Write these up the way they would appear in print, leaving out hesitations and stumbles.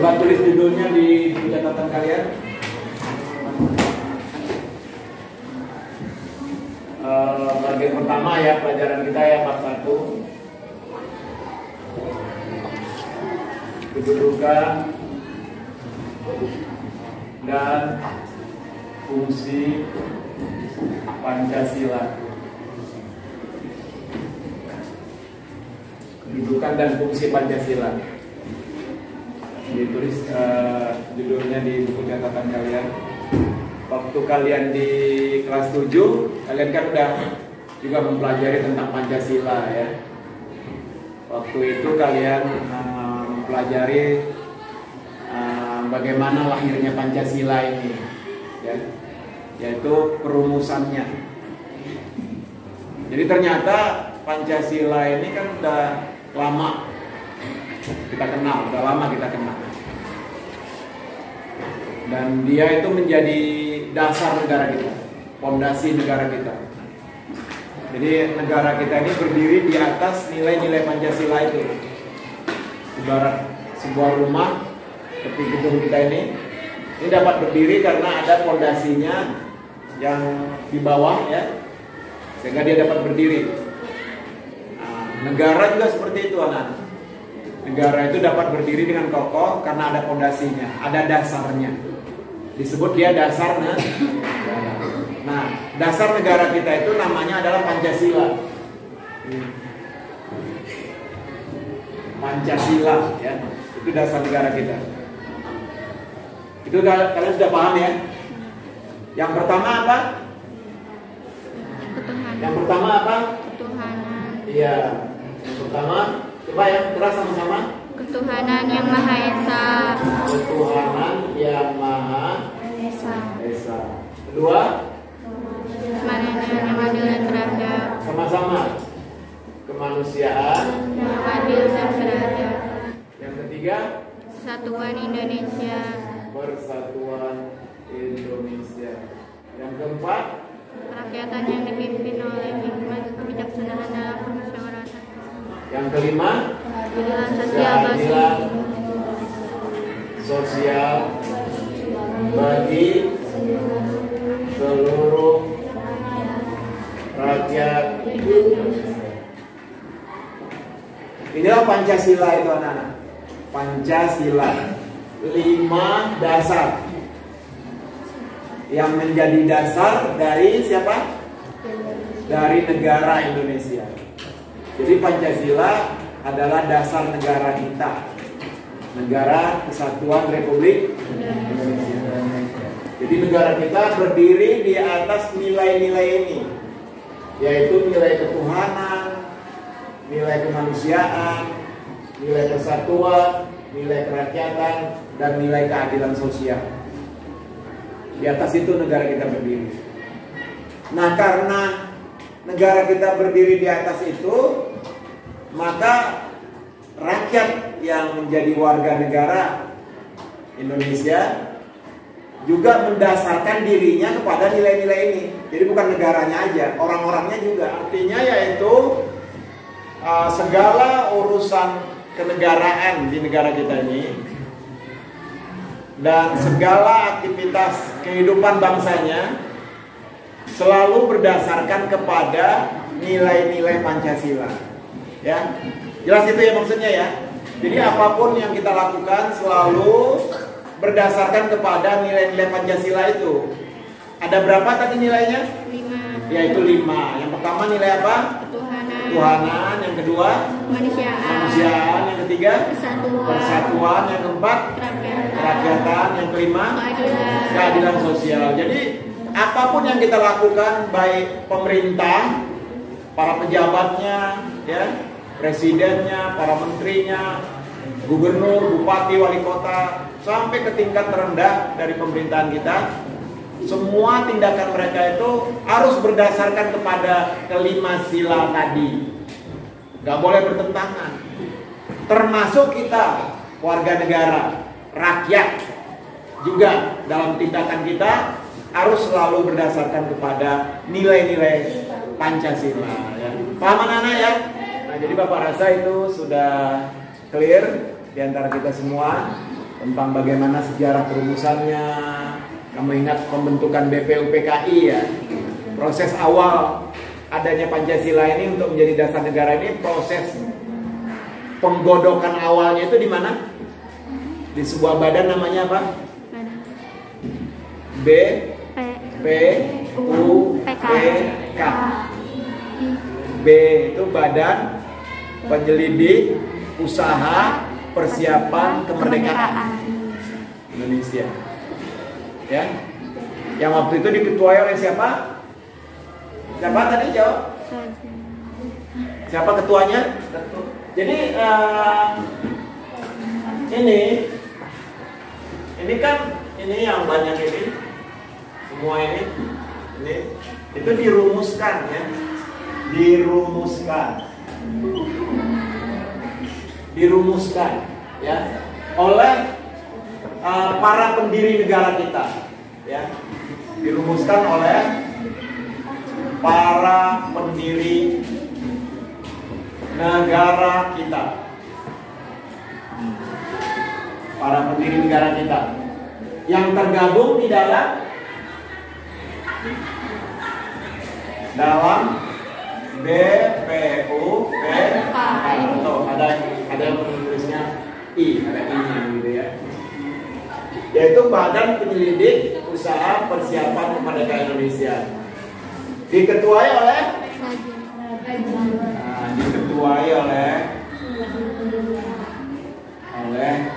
Coba tulis judulnya di catatan kalian. Bagian pertama ya, pelajaran kita ya, bab 1. Kedudukan dan fungsi Pancasila. Kedudukan dan fungsi Pancasila. Ditulis judulnya di buku catatan kalian. Waktu kalian di kelas 7, kalian kan udah juga mempelajari tentang Pancasila ya. Waktu itu kalian mempelajari bagaimana lahirnya Pancasila ini ya, yaitu perumusannya. Jadi ternyata Pancasila ini kan udah lama kita kenal, dan dia itu menjadi dasar negara kita, fondasi negara kita. Jadi negara kita ini berdiri di atas nilai-nilai Pancasila itu. Ibarat sebuah rumah seperti gedung kita ini dapat berdiri karena ada fondasinya yang di bawah ya, sehingga dia dapat berdiri. Nah, negara juga seperti itu anak. Negara itu dapat berdiri dengan kokoh karena ada fondasinya, ada dasarnya. Disebut dia dasar negara. Nah, dasar negara kita itu namanya adalah Pancasila. Pancasila ya, itu dasar negara kita. Itu kalian sudah paham ya? Yang pertama apa? Ketuhanan. Yang pertama apa? Ketuhanan. Iya. Yang pertama, coba ya, keras sama-sama. Ketuhanan yang Maha Esa. Ketuhanan yang Maha Esa. Esa. Kedua, Kemanusiaan yang adil dan beradab. sama-sama. Kemanusiaan Yang adil dan beradab. Yang ketiga, Persatuan Indonesia. Persatuan Indonesia. Yang keempat, Kerakyatan yang dipimpin oleh hikmat kebijaksanaan dalam permusyawaratan. yang kelima, Keadilan sosial bagi keadilan sosial bagi seluruh rakyat. Inilah Pancasila itu anak-anak. Pancasila 5 dasar yang menjadi dasar dari siapa? Dari negara Indonesia. Jadi Pancasila adalah dasar negara kita, Negara Kesatuan Republik Indonesia. Jadi negara kita berdiri di atas nilai-nilai ini, yaitu nilai ketuhanan, nilai kemanusiaan, nilai persatuan, nilai kerakyatan, dan nilai keadilan sosial. Di atas itu negara kita berdiri. Nah, karena negara kita berdiri di atas itu, maka rakyat yang menjadi warga negara Indonesia juga mendasarkan dirinya kepada nilai-nilai ini. Jadi bukan negaranya aja, orang-orangnya juga. Artinya yaitu segala urusan kenegaraan di negara kita ini dan segala aktivitas kehidupan bangsanya selalu berdasarkan kepada nilai-nilai Pancasila. Ya, jelas itu ya maksudnya ya. Jadi apapun yang kita lakukan selalu berdasarkan kepada nilai-nilai Pancasila itu. Ada berapa tadi nilainya? 5. Yaitu 5. Yang pertama nilai apa? Ketuhanan. Ketuhanan. Yang kedua? Kemanusiaan. Yang ketiga? Persatuan. Yang keempat? Kerakyatan. Yang kelima? Keadilan sosial. Jadi apapun yang kita lakukan, baik pemerintah, para pejabatnya, ya, presidennya, para menterinya, gubernur, bupati, wali kota, sampai ke tingkat terendah dari pemerintahan kita, semua tindakan mereka itu harus berdasarkan kepada kelima sila tadi. Gak boleh bertentangan. Termasuk kita, warga negara, rakyat, juga dalam tindakan kita harus selalu berdasarkan kepada nilai-nilai Pancasila. Ya. Paham anak-anak ya? Nah, jadi Bapak rasa itu sudah clear di antara kita semua. tentang bagaimana sejarah perumusannya. Kamu ingat pembentukan BPUPKI ya? Proses awal adanya Pancasila ini untuk menjadi dasar negara ini, proses penggodokan awalnya itu di mana? Di sebuah badan namanya apa? BPUPK. B itu Badan Penyelidik Usaha Persiapan Kemerdekaan Indonesia. Ya, yang waktu itu diketuai oleh siapa? Siapa tadi jawab? Siapa ketuanya? Jadi ini kan ini yang banyak ini, semua ini itu dirumuskan ya, dirumuskan ya oleh para pendiri negara kita ya, dirumuskan oleh para pendiri negara kita, para pendiri negara kita yang tergabung di dalam BPUPK. Atau ada yang menulisnya I, ada I-nya gitu ya. Yaitu Badan Penyelidik Usaha Persiapan Kemerdekaan Indonesia. Diketuai oleh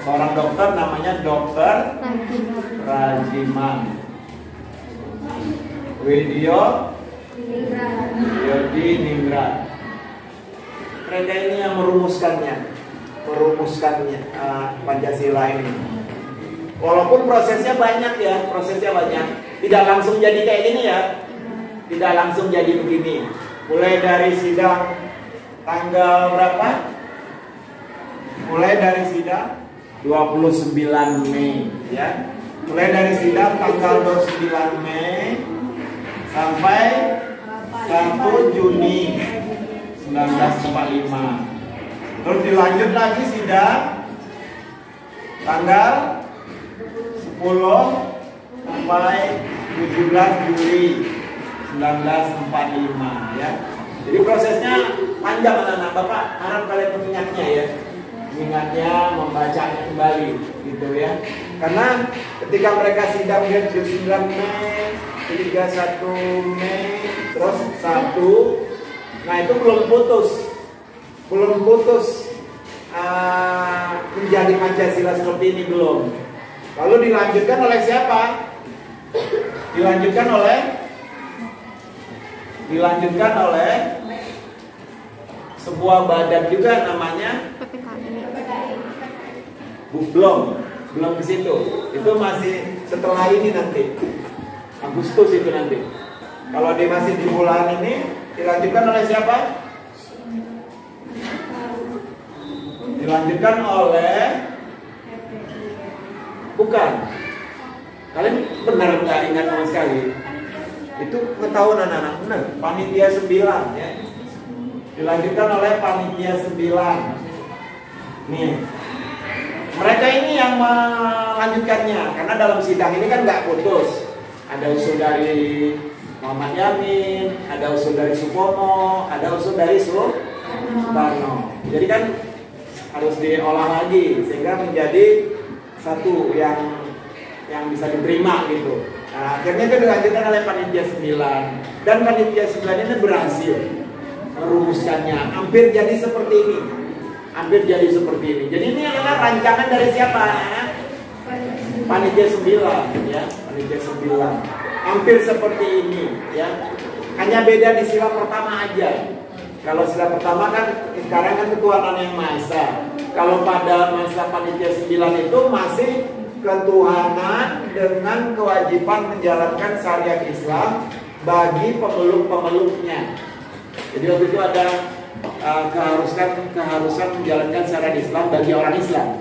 seorang dokter namanya Dokter Rajiman Widodiningrat. Mereka ini yang merumuskannya Pancasila ini. Walaupun prosesnya banyak ya, tidak langsung jadi kayak gini ya, tidak langsung jadi begini. Mulai dari sidang tanggal berapa? Mulai dari sidang 29 Mei ya. Mulai dari sidang tanggal 29 Mei sampai 1 Juni 1945. Terus dilanjut lagi sidang tanggal 10 sampai 17 Juli 1945 ya. Jadi prosesnya panjang anak-anak. Bapak harap kalian mengingatnya ya. Mengingatnya, membacanya kembali gitu ya. Karena ketika mereka sidang 29 Mei, 31 Mei, terus 1, nah itu belum putus menjadi Pancasila seperti ini belum. Lalu dilanjutkan oleh siapa? Dilanjutkan oleh sebuah badan juga namanya belum ke situ. Itu masih setelah ini nanti. Agustus itu nanti. Kalau dia masih di bulan ini dilanjutkan oleh siapa? Dilanjutkan oleh bukan. Kalian benar nggak ingat sama sekali? Itu ketahuan anak-anak benar. Panitia 9 ya. Dilanjutkan oleh Panitia 9. Nih. Mereka ini yang melanjutkannya karena dalam sidang ini kan nggak putus. Ada usul dari Muhammad Yamin, ada usul dari Supomo, ada usul dari Soekarno. Jadi kan harus diolah lagi sehingga menjadi satu yang bisa diterima gitu. Nah, akhirnya itu dilanjutkan oleh Panitia 9 dan Panitia 9 ini berhasil merumuskannya hampir jadi seperti ini. Jadi ini adalah rancangan dari siapa? Panitia 9 ya, Panitia 9. Hampir seperti ini ya. Hanya beda di sila pertama aja. Kalau sila pertama kan sekarang kan ketuhanan yang maha esa. Kalau pada masa Panitia 9 itu masih ketuhanan dengan kewajiban menjalankan syariat Islam bagi pemeluk-pemeluknya. Jadi waktu itu ada keharusan menjalankan syariat Islam bagi orang Islam.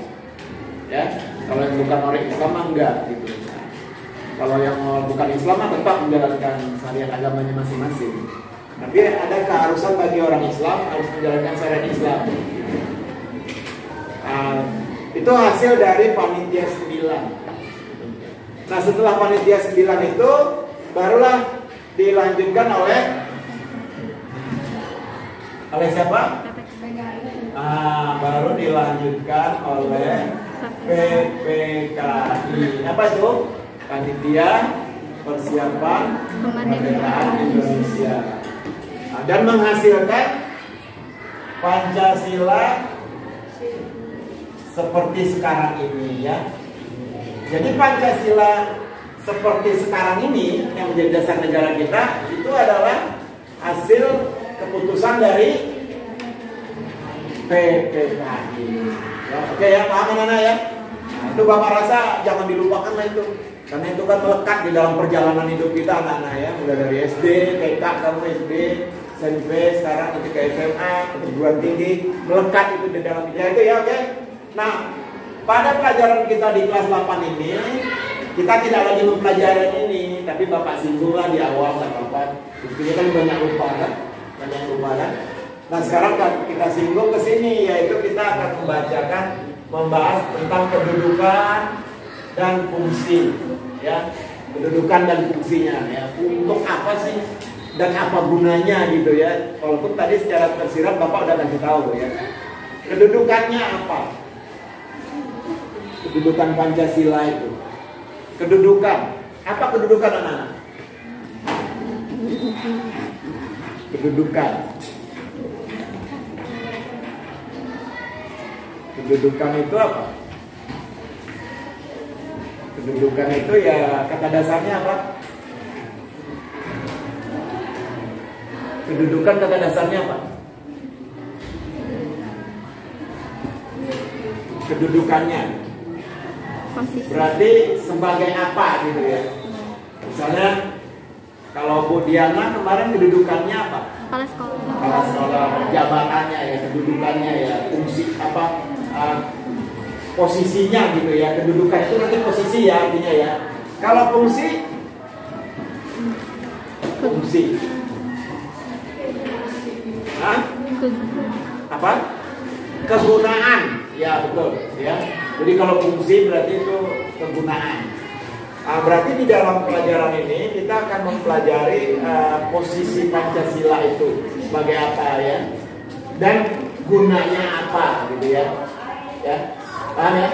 Ya, kalau yang bukan orang Islam enggak gitu. Nah, kalau yang bukan Islam tetap menjalankan syariat agamanya masing-masing. Tapi ada keharusan bagi orang Islam harus menjalankan syariat Islam. Itu Itu hasil dari panitia 9. Nah, setelah panitia 9 itu barulah dilanjutkan oleh siapa? Baru dilanjutkan oleh PPKI. Apa itu? Panitia Persiapan Kemerdekaan Indonesia. Dan menghasilkan Pancasila seperti sekarang ini ya. Jadi Pancasila seperti sekarang ini yang menjadi dasar negara kita itu adalah hasil keputusan dari PPKI. Ya, oke ya, paham anak ya? Nah, itu Bapak rasa jangan dilupakan lah itu. Karena itu kan melekat di dalam perjalanan hidup kita anak-anak ya. Mulai dari SD, TK, kamu SD, SMP, sekarang ketika SMA, perguruan tinggi, melekat itu di dalam kita itu ya, oke? Nah, pada pelajaran kita di kelas 8 ini, kita tidak lagi mempelajari ini, tapi Bapak singgunglah di awal, Bapak. Buktinya kan banyak lupa kan? Banyak lupa kan? Nah, sekarang kita singgung ke sini, yaitu kita akan membahas tentang kedudukan dan fungsi, ya, kedudukan dan fungsinya, ya, untuk apa sih dan apa gunanya gitu ya. Walaupun tadi secara tersirat Bapak udah kasih tahu ya, kedudukannya apa, kedudukan Pancasila itu, kedudukan apa, kedudukan anak-anak, kedudukan itu apa? Kedudukan itu ya kata dasarnya apa? Kedudukan kata dasarnya apa? Kedudukannya berarti sebagai apa gitu ya. Misalnya kalau Bu Diana kemarin kedudukannya apa? Kepala sekolah, jabatannya ya, kedudukannya ya, fungsi apa, posisinya gitu ya. Kedudukan itu nanti posisi ya artinya ya. Kalau fungsi apa? Kegunaan. Ya betul ya. Jadi kalau fungsi berarti itu kegunaan. Berarti di dalam pelajaran ini kita akan mempelajari posisi Pancasila itu sebagai apa ya, dan gunanya apa gitu ya. Ya, paham ya?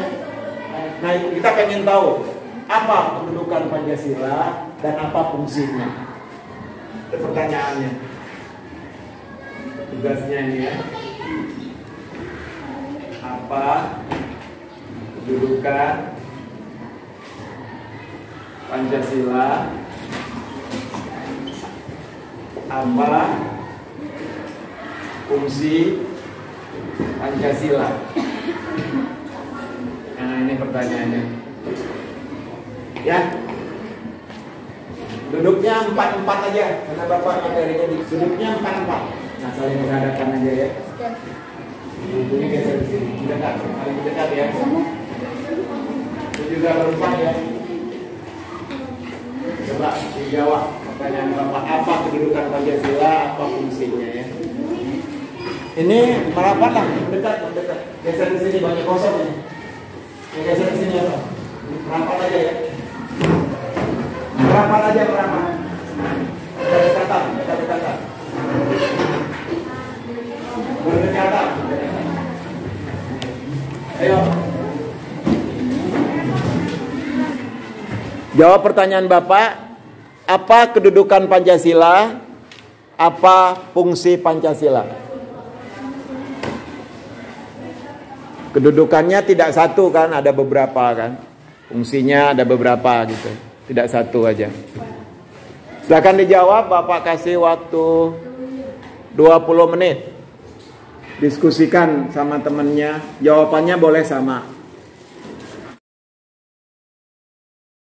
Nah, kita pengen tahu apa kedudukan Pancasila dan apa fungsinya. Itu pertanyaannya. Tugasnya ini ya. Apa kedudukan Pancasila, apa fungsi Pancasila? Nah, ini pertanyaannya. Ya, duduknya 4-4 aja, karena Bapak materinya duduknya 4-4. Nah, saling menghadapkan aja ya. Ini geser di sini, dekat, paling dekat ya. Itu juga berempat ya. Coba dijawab pertanyaan Bapak, apa kedudukan Pancasila, apa fungsinya ya. Ini merapat lah, mendekat. Geser di sini, banyak kosong ini. Geser di sini apa? Merapat aja ya. Merapat. Berdekatan. Berdekatan. Ayo. Jawab pertanyaan Bapak. Apa kedudukan Pancasila? Apa fungsi Pancasila? Kedudukannya tidak satu kan, ada beberapa kan. Fungsinya ada beberapa gitu. Tidak satu aja. Silakan dijawab, Bapak kasih waktu 20 menit. Diskusikan sama temennya, jawabannya boleh sama.